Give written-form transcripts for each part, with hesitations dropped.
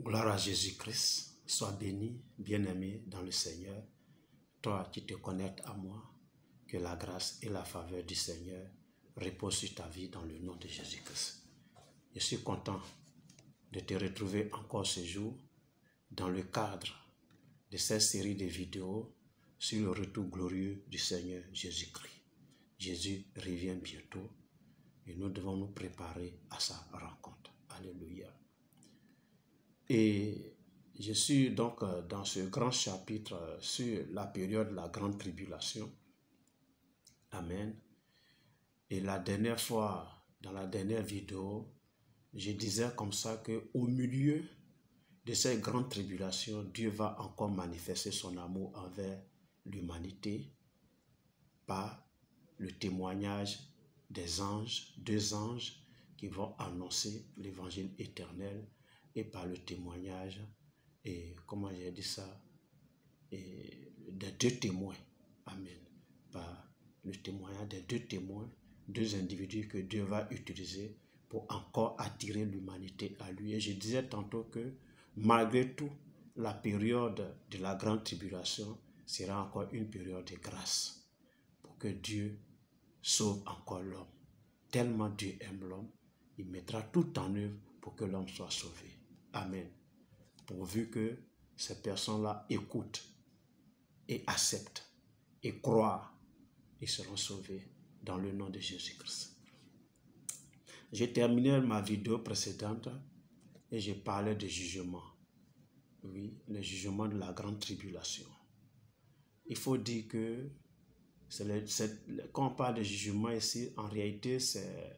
Gloire à Jésus-Christ, sois béni, bien-aimé dans le Seigneur. Toi qui te connectes à moi, que la grâce et la faveur du Seigneur reposent sur ta vie dans le nom de Jésus-Christ. Je suis content de te retrouver encore ce jour dans le cadre de cette série de vidéos sur le retour glorieux du Seigneur Jésus-Christ. Jésus revient bientôt et nous devons nous préparer à sa rencontre. Alléluia. Et je suis donc dans ce grand chapitre sur la période de la grande tribulation. Amen. Et la dernière fois, dans la dernière vidéo, je disais comme ça qu'au milieu de cette grande tribulation, Dieu va encore manifester son amour envers l'humanité par le témoignage des anges, deux anges qui vont annoncer l'évangile éternel et par le témoignage, et comment j'ai dit ça, et des deux témoins. Amen. Par le témoignage des deux témoins, deux individus que Dieu va utiliser pour encore attirer l'humanité à lui. Et je disais tantôt que malgré tout, la période de la grande tribulation sera encore une période de grâce pour que Dieu sauve encore l'homme. Tellement Dieu aime l'homme, il mettra tout en œuvre pour que l'homme soit sauvé. Amen. Pourvu que ces personnes-là écoutent et acceptent et croient, ils seront sauvés dans le nom de Jésus-Christ. J'ai terminé ma vidéo précédente et j'ai parlé de jugement. Oui, le jugement de la grande tribulation. Il faut dire que quand on parle de jugement ici, en réalité, c'est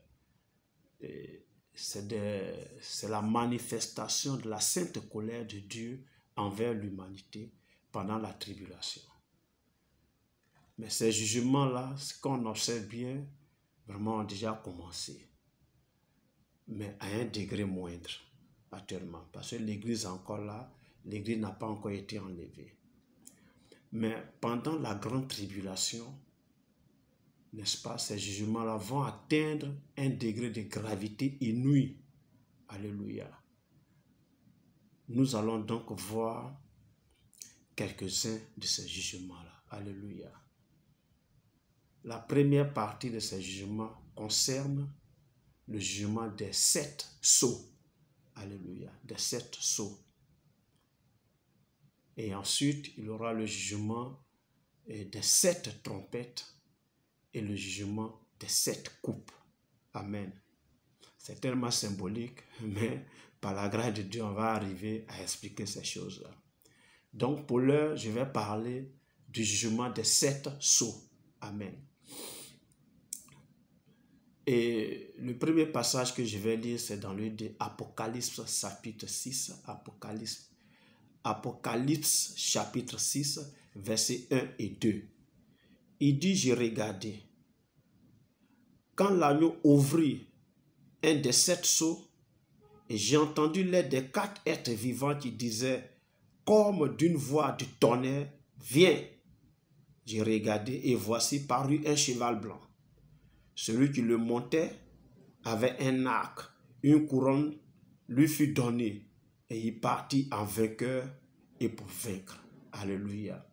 la manifestation de la sainte colère de Dieu envers l'humanité pendant la tribulation. Mais ces jugements-là, ce qu'on observe bien, vraiment ont déjà commencé. Mais à un degré moindre actuellement. Parce que l'Église est encore là, l'Église n'a pas encore été enlevée. Mais pendant la grande tribulation, n'est-ce pas, ces jugements-là vont atteindre un degré de gravité inouï. Alléluia. Nous allons donc voir quelques-uns de ces jugements-là. Alléluia. La première partie de ces jugements concerne le jugement des 7 sceaux. Alléluia. Des 7 sceaux. Et ensuite, il y aura le jugement des 7 trompettes et le jugement des 7 coupes. Amen. C'est tellement symbolique, mais par la grâce de Dieu, on va arriver à expliquer ces choses-là. Donc, pour l'heure, je vais parler du jugement des 7 sceaux. Amen. Et le premier passage que je vais lire, c'est dans le livre d'Apocalypse, chapitre 6. Apocalypse, chapitre 6, versets 1 et 2. Il dit, j'ai regardé. Quand l'agneau ouvrit un des 7 sceaux, et j'ai entendu l'air des 4 êtres vivants qui disaient, comme d'une voix du tonnerre, viens. J'ai regardé et voici parut un cheval blanc. Celui qui le montait avait un arc, une couronne lui fut donnée et il partit en vainqueur et pour vaincre. Alléluia.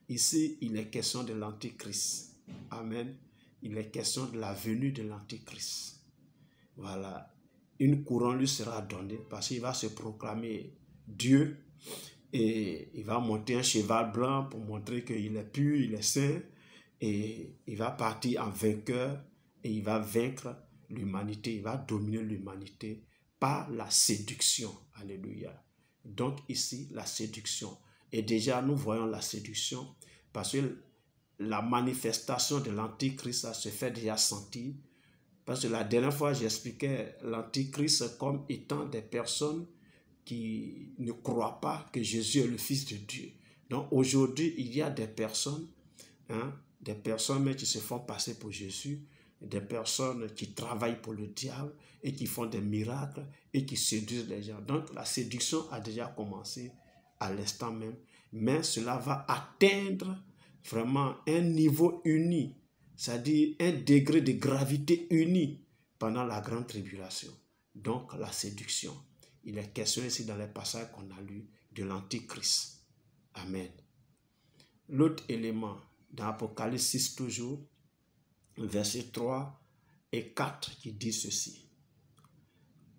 Ici, il est question de l'Antichrist. Amen. Il est question de la venue de l'Antichrist. Voilà. Une couronne lui sera donnée parce qu'il va se proclamer Dieu et il va monter un cheval blanc pour montrer qu'il est pur, il est saint et il va partir en vainqueur et il va vaincre l'humanité, il va dominer l'humanité par la séduction. Alléluia. Donc ici, la séduction. Et déjà, nous voyons la séduction parce que la manifestation de l'Antichrist, ça se fait déjà sentir. Parce que la dernière fois, j'expliquais l'Antichrist comme étant des personnes qui ne croient pas que Jésus est le Fils de Dieu. Donc aujourd'hui, il y a des personnes mais qui se font passer pour Jésus, des personnes qui travaillent pour le diable et qui font des miracles et qui séduisent les gens. Donc la séduction a déjà commencé à l'instant même, mais cela va atteindre vraiment un niveau uni, c'est-à-dire un degré de gravité uni pendant la grande tribulation. Donc la séduction. Il est question ici dans les passages qu'on a lus de l'Antichrist. Amen. L'autre élément, dans Apocalypse 6 toujours, versets 3 et 4, qui dit ceci.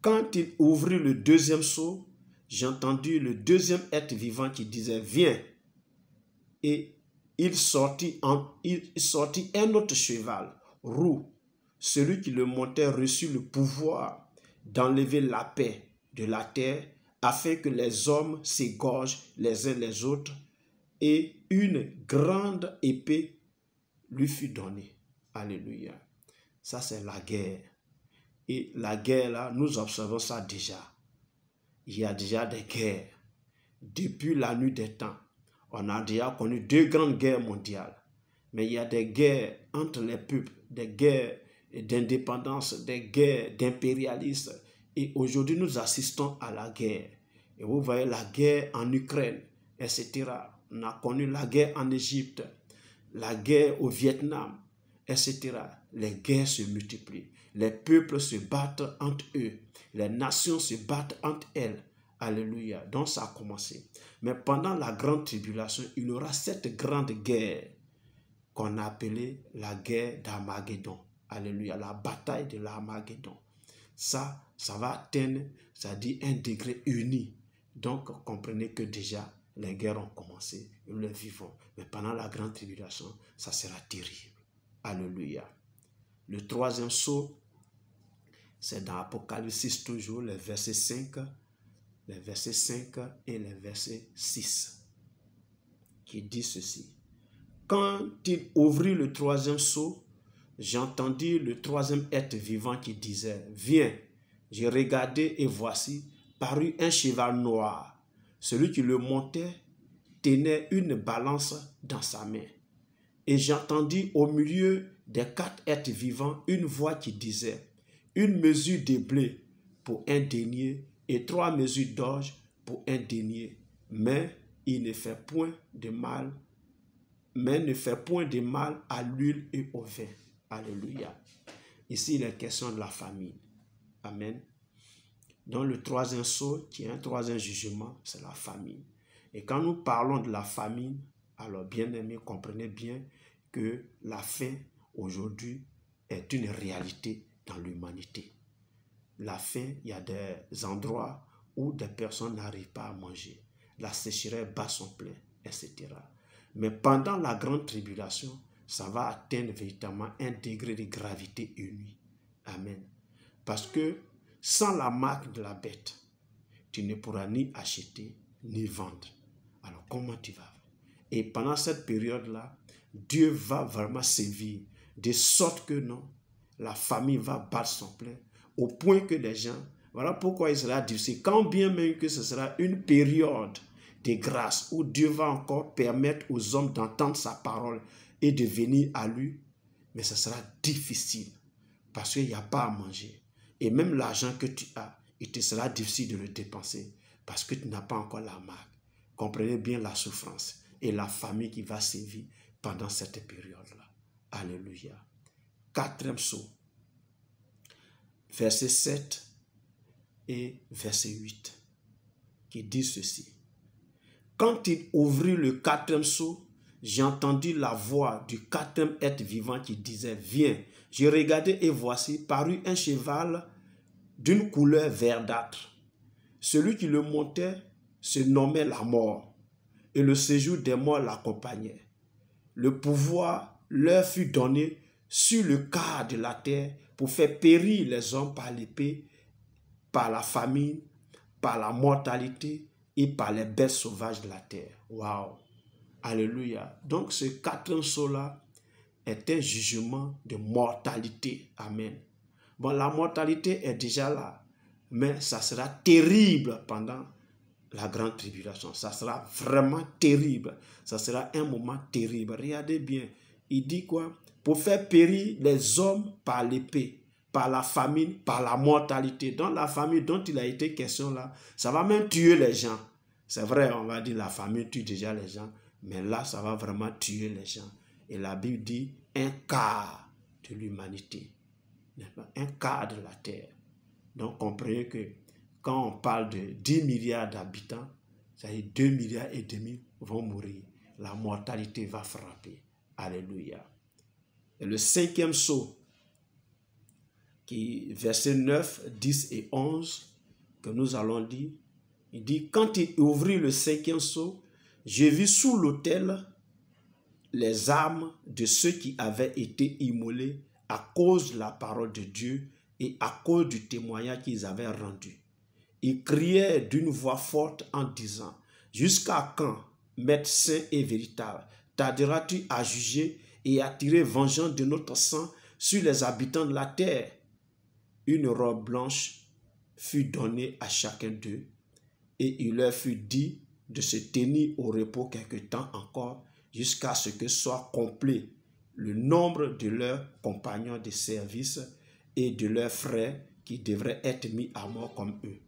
Quand il ouvrit le deuxième sceau, j'ai entendu le deuxième être vivant qui disait, viens. Et il sortit un autre cheval, roux. Celui qui le montait reçut le pouvoir d'enlever la paix de la terre, afin que les hommes s'égorgent les uns les autres, et une grande épée lui fut donnée. Alléluia. Ça, c'est la guerre. Et la guerre, là, nous observons ça déjà. Il y a déjà des guerres. Depuis la nuit des temps, on a déjà connu 2 grandes guerres mondiales. Mais il y a des guerres entre les peuples, des guerres d'indépendance, des guerres d'impérialisme. Et aujourd'hui, nous assistons à la guerre. Et vous voyez la guerre en Ukraine, etc. On a connu la guerre en Égypte, la guerre au Vietnam, etc. Les guerres se multiplient. Les peuples se battent entre eux. Les nations se battent entre elles. Alléluia. Donc ça a commencé. Mais pendant la grande tribulation, il y aura cette grande guerre qu'on a appelée la guerre d'Armageddon. Alléluia. La bataille de l'Armageddon. Ça va atteindre, ça dit un degré uni. Donc comprenez que déjà les guerres ont commencé. Nous les vivons. Mais pendant la grande tribulation, ça sera terrible. Alléluia. Le troisième sceau, c'est dans Apocalypse 6 toujours, les versets 5 et les versets 6, qui dit ceci. Quand il ouvrit le troisième sceau, j'entendis le troisième être vivant qui disait, viens. J'ai regardé et voici, parut un cheval noir. Celui qui le montait tenait une balance dans sa main. Et j'entendis au milieu des 4 êtres vivants une voix qui disait, une mesure de blé pour un denier et 3 mesures d'orge pour un denier, mais ne fait point de mal à l'huile et au vin. Alléluia. Ici, il est question de la famine. Amen. Donc le troisième sceau, qui est un troisième jugement, c'est la famine. Et quand nous parlons de la famine, alors bien aimés, comprenez bien que la faim aujourd'hui est une réalité dans l'humanité. La faim, il y a des endroits où des personnes n'arrivent pas à manger. La sécheresse bat son plein, etc. Mais pendant la grande tribulation, ça va atteindre véritablement un degré de gravité uni. Amen. Parce que sans la marque de la bête, tu ne pourras ni acheter ni vendre. Alors comment tu vas? Et pendant cette période-là, Dieu va vraiment sévir, de sorte que non, la famille va battre son plein, au point que les gens, voilà pourquoi il sera difficile, quand bien même que ce sera une période de grâce où Dieu va encore permettre aux hommes d'entendre sa parole et de venir à lui, mais ce sera difficile parce qu'il n'y a pas à manger. Et même l'argent que tu as, il te sera difficile de le dépenser parce que tu n'as pas encore la marque. Comprenez bien la souffrance et la famille qui va sévir pendant cette période-là. Alléluia. 4e sceau, verset 7 et verset 8, qui dit ceci. Quand il ouvrit le 4e sceau, j'ai entendu la voix du 4e être vivant qui disait, viens. J'ai regardé et voici, parut un cheval d'une couleur verdâtre. Celui qui le montait se nommait la mort, et le séjour des morts l'accompagnait. Le pouvoir leur fut donné sur le quart de la terre pour faire périr les hommes par l'épée, par la famine, par la mortalité et par les bêtes sauvages de la terre. Waouh! Alléluia! Donc ce 4e sceau-là est un jugement de mortalité. Amen. Bon, la mortalité est déjà là, mais ça sera terrible pendant la grande tribulation. Ça sera vraiment terrible. Ça sera un moment terrible. Regardez bien. Il dit quoi? Pour faire périr les hommes par l'épée, par la famine, par la mortalité. Dans la famine dont il a été question là, ça va même tuer les gens. C'est vrai, on va dire la famine tue déjà les gens, mais là, ça va vraiment tuer les gens. Et la Bible dit un quart de l'humanité, un quart de la terre. Donc, comprenez que quand on parle de 10 milliards d'habitants, c'est-à-dire 2 milliards et demi vont mourir. La mortalité va frapper. Alléluia. Et le 5e sceau, qui versets 9, 10 et 11, que nous allons dire, il dit, quand il ouvrit le 5e sceau, j'ai vu sous l'autel les âmes de ceux qui avaient été immolés à cause de la parole de Dieu et à cause du témoignage qu'ils avaient rendu. Ils criaient d'une voix forte en disant, jusqu'à quand, Maître saint et véritable, tarderas-tu à juger et à tirer vengeance de notre sang sur les habitants de la terre? Une robe blanche fut donnée à chacun d'eux, et il leur fut dit de se tenir au repos quelque temps encore, jusqu'à ce que soit complet le nombre de leurs compagnons de service et de leurs frères qui devraient être mis à mort comme eux.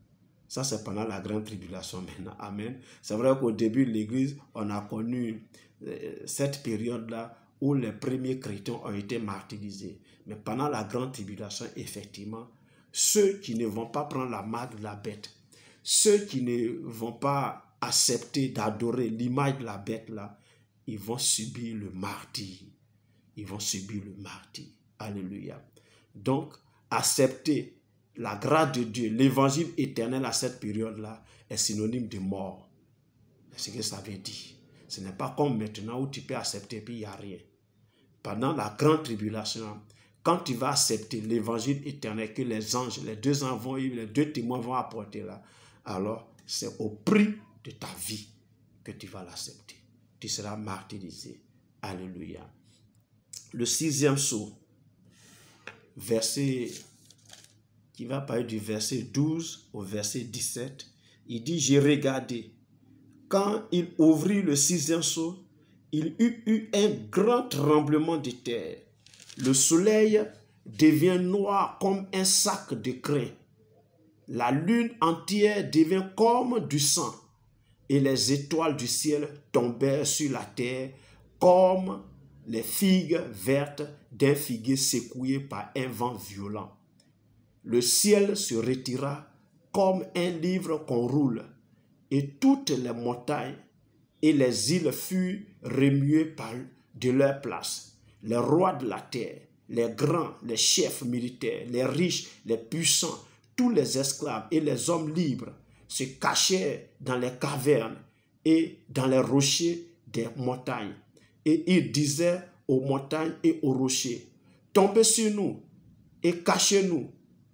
Ça, c'est pendant la grande tribulation maintenant. Amen. C'est vrai qu'au début de l'Église, on a connu cette période-là où les premiers chrétiens ont été martyrisés. Mais pendant la grande tribulation, effectivement, ceux qui ne vont pas prendre la marque de la bête, ceux qui ne vont pas accepter d'adorer l'image de la bête-là, ils vont subir le martyre. Ils vont subir le martyre. Alléluia. Donc, accepter la grâce de Dieu, l'évangile éternel à cette période-là est synonyme de mort. C'est ce que ça veut dire. Ce n'est pas comme maintenant où tu peux accepter et puis il n'y a rien. Pendant la grande tribulation, quand tu vas accepter l'évangile éternel que les anges, les 2 anges vont, les 2 témoins vont apporter là, alors c'est au prix de ta vie que tu vas l'accepter. Tu seras martyrisé. Alléluia. Le 6e sceau, verset qui va parler du verset 12 au verset 17, il dit, j'ai regardé. Quand il ouvrit le 6e sceau, il y eut un grand tremblement de terre. Le soleil devient noir comme un sac de crin. La lune entière devient comme du sang. Et les étoiles du ciel tombèrent sur la terre comme les figues vertes d'un figuier secoué par un vent violent. Le ciel se retira comme un livre qu'on roule, et toutes les montagnes et les îles furent remuées de leur place. Les rois de la terre, les grands, les chefs militaires, les riches, les puissants, tous les esclaves et les hommes libres se cachèrent dans les cavernes et dans les rochers des montagnes. Et ils disaient aux montagnes et aux rochers, tombez sur nous et cachez-nous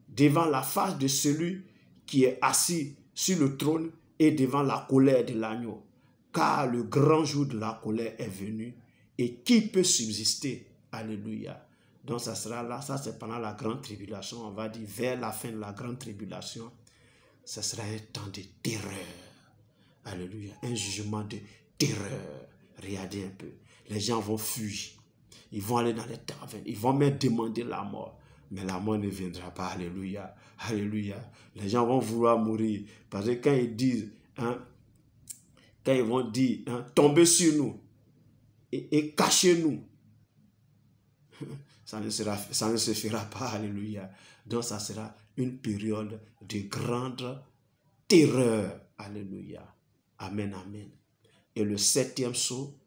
devant la face de celui qui est assis sur le trône et devant la colère de l'agneau. Car le grand jour de la colère est venu, et qui peut subsister? Alléluia. Donc ça sera là, ça c'est pendant la grande tribulation, on va dire vers la fin de la grande tribulation, ça sera un temps de terreur. Alléluia. Un jugement de terreur. Regardez un peu. Les gens vont fuir. Ils vont aller dans les tavernes. Ils vont même demander la mort. Mais la mort ne viendra pas. Alléluia. Alléluia. Les gens vont vouloir mourir. Parce que quand ils disent, quand ils vont dire, tombez sur nous et cachez-nous, ça ne se fera pas. Alléluia. Donc ça sera une période de grande terreur. Alléluia. Amen, amen. Et le 7e sceau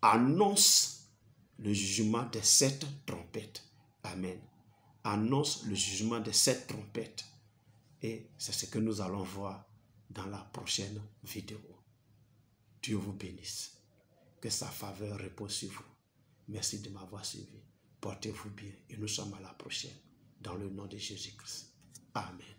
annonce le jugement des 7 trompettes. Amen. Annonce le jugement des 7 trompettes. Et c'est ce que nous allons voir dans la prochaine vidéo. Dieu vous bénisse. Que sa faveur repose sur vous. Merci de m'avoir suivi. Portez-vous bien et nous sommes à la prochaine. Dans le nom de Jésus-Christ. Amen.